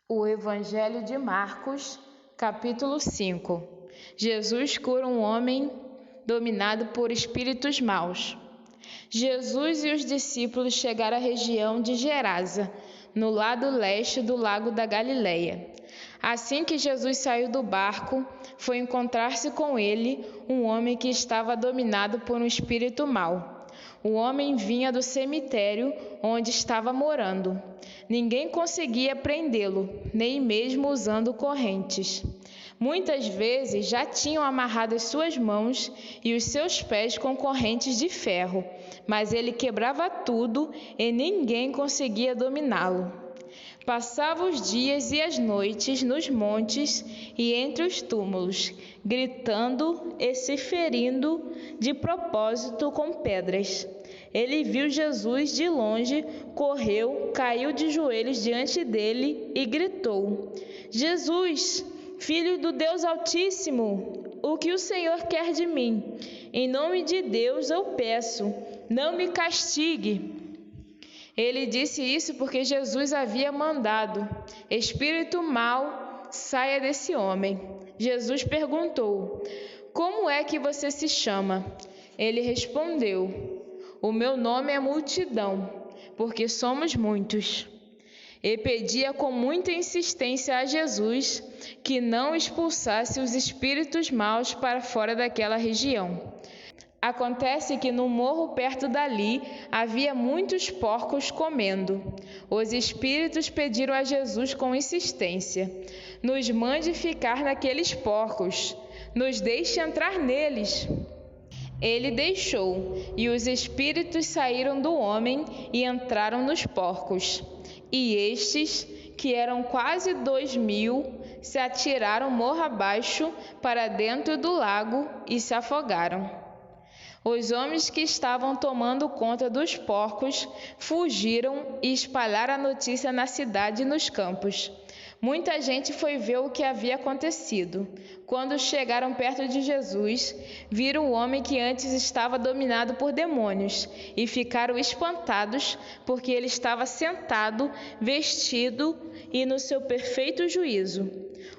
O Evangelho de Marcos, capítulo 5. Jesus cura um homem dominado por espíritos maus. Jesus e os discípulos chegaram à região de Gerasa, no lado leste do lago da Galileia. Assim que Jesus saiu do barco, foi encontrar-se com ele um homem que estava dominado por um espírito mau. O homem vinha do cemitério onde estava morando. Ninguém conseguia prendê-lo, nem mesmo usando correntes. Muitas vezes já tinham amarrado as suas mãos e os seus pés com correntes de ferro, mas ele quebrava tudo e ninguém conseguia dominá-lo. Passava os dias e as noites nos montes e entre os túmulos, gritando e se ferindo de propósito com pedras. Ele viu Jesus de longe, correu, caiu de joelhos diante dele e gritou: Jesus, Filho do Deus Altíssimo, o que o Senhor quer de mim? Em nome de Deus eu peço, não me castigue. Ele disse isso porque Jesus havia mandado: Espírito mau, saia desse homem. Jesus perguntou: Como é que você se chama? Ele respondeu: O meu nome é Multidão, porque somos muitos. E pedia com muita insistência a Jesus que não expulsasse os espíritos maus para fora daquela região. Acontece que no morro perto dali havia muitos porcos comendo. Os espíritos pediram a Jesus com insistência: Nos mande ficar naqueles porcos, nos deixe entrar neles. Ele deixou, e os espíritos saíram do homem e entraram nos porcos. E estes, que eram quase 2.000, se atiraram morro abaixo para dentro do lago e se afogaram. Os homens que estavam tomando conta dos porcos fugiram e espalharam a notícia na cidade e nos campos. Muita gente foi ver o que havia acontecido. Quando chegaram perto de Jesus, viram o homem que antes estava dominado por demônios e ficaram espantados porque ele estava sentado, vestido e no seu perfeito juízo.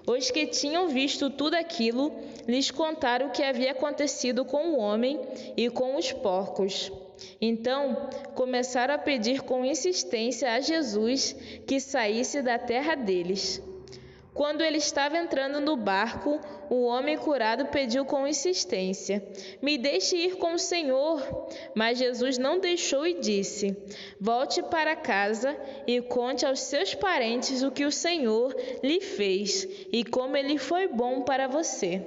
Os que tinham visto tudo aquilo lhes contaram o que havia acontecido com o homem e com os porcos. Então, começaram a pedir com insistência a Jesus que saísse da terra deles. Quando ele estava entrando no barco, o homem curado pediu com insistência: Me deixe ir com o Senhor. Mas Jesus não deixou e disse: Volte para casa e conte aos seus parentes o que o Senhor lhe fez e como ele foi bom para você.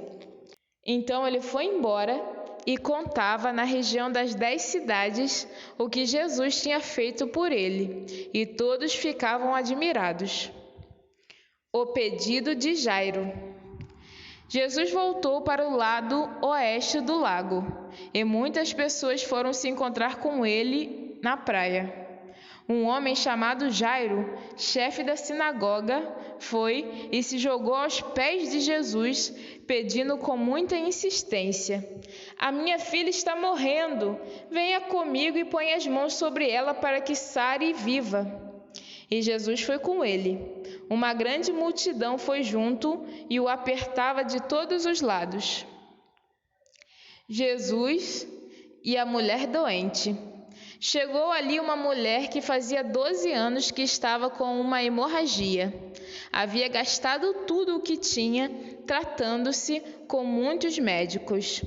Então ele foi embora e contava na região das 10 cidades o que Jesus tinha feito por ele, e todos ficavam admirados. O pedido de Jairo. Jesus voltou para o lado oeste do lago, e muitas pessoas foram se encontrar com ele na praia. Um homem chamado Jairo, chefe da sinagoga, foi e se jogou aos pés de Jesus, pedindo com muita insistência: A minha filha está morrendo. Venha comigo e ponha as mãos sobre ela para que sare e viva. E Jesus foi com ele. Uma grande multidão foi junto e o apertava de todos os lados. Jesus e a mulher doente. Chegou ali uma mulher que fazia 12 anos que estava com uma hemorragia. Havia gastado tudo o que tinha, tratando-se com muitos médicos.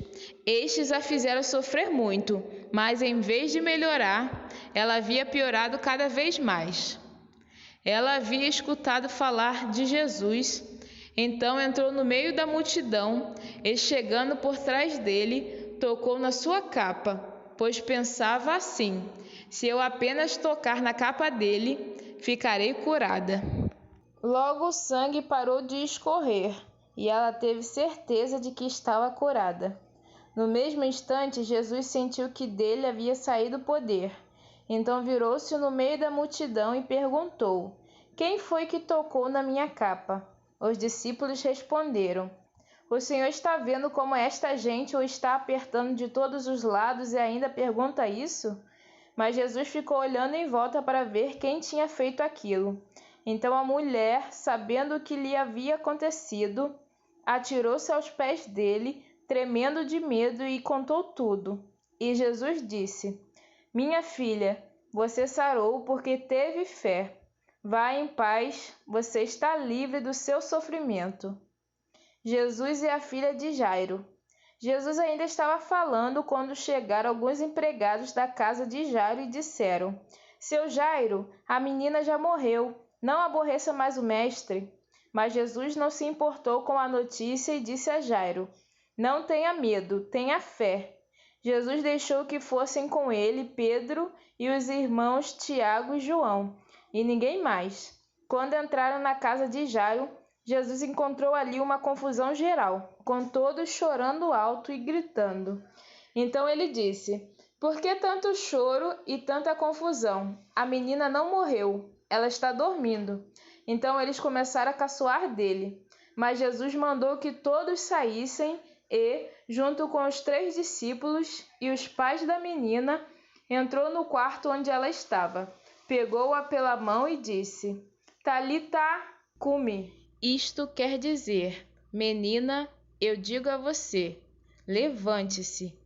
Estes a fizeram sofrer muito, mas em vez de melhorar, ela havia piorado cada vez mais. Ela havia escutado falar de Jesus, então entrou no meio da multidão e, chegando por trás dele, tocou na sua capa, pois pensava assim: se eu apenas tocar na capa dele, ficarei curada. Logo o sangue parou de escorrer e ela teve certeza de que estava curada. No mesmo instante, Jesus sentiu que dele havia saído o poder. Então virou-se no meio da multidão e perguntou: Quem foi que tocou na minha capa? Os discípulos responderam: O Senhor está vendo como esta gente o está apertando de todos os lados e ainda pergunta isso? Mas Jesus ficou olhando em volta para ver quem tinha feito aquilo. Então a mulher, sabendo o que lhe havia acontecido, atirou-se aos pés dele, tremendo de medo, e contou tudo. E Jesus disse: Minha filha, você sarou porque teve fé. Vá em paz, você está livre do seu sofrimento. Jesus e a filha de Jairo. Jesus ainda estava falando quando chegaram alguns empregados da casa de Jairo e disseram: Seu Jairo, a menina já morreu, não aborreça mais o mestre. Mas Jesus não se importou com a notícia e disse a Jairo: Não tenha medo, tenha fé. Jesus deixou que fossem com ele Pedro e os irmãos Tiago e João, e ninguém mais. Quando entraram na casa de Jairo, Jesus encontrou ali uma confusão geral, com todos chorando alto e gritando. Então ele disse: Por que tanto choro e tanta confusão? A menina não morreu, ela está dormindo. Então eles começaram a caçoar dele. Mas Jesus mandou que todos saíssem e, junto com os 3 discípulos e os pais da menina, entrou no quarto onde ela estava, pegou-a pela mão e disse: Talita cumi. Isto quer dizer: Menina, eu digo a você, levante-se.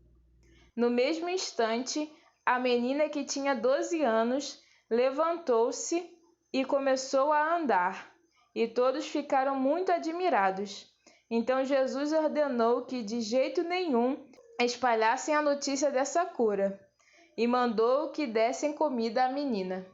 No mesmo instante, a menina, que tinha 12 anos, levantou-se e começou a andar, e todos ficaram muito admirados. Então Jesus ordenou que de jeito nenhum espalhassem a notícia dessa cura, e mandou que dessem comida à menina.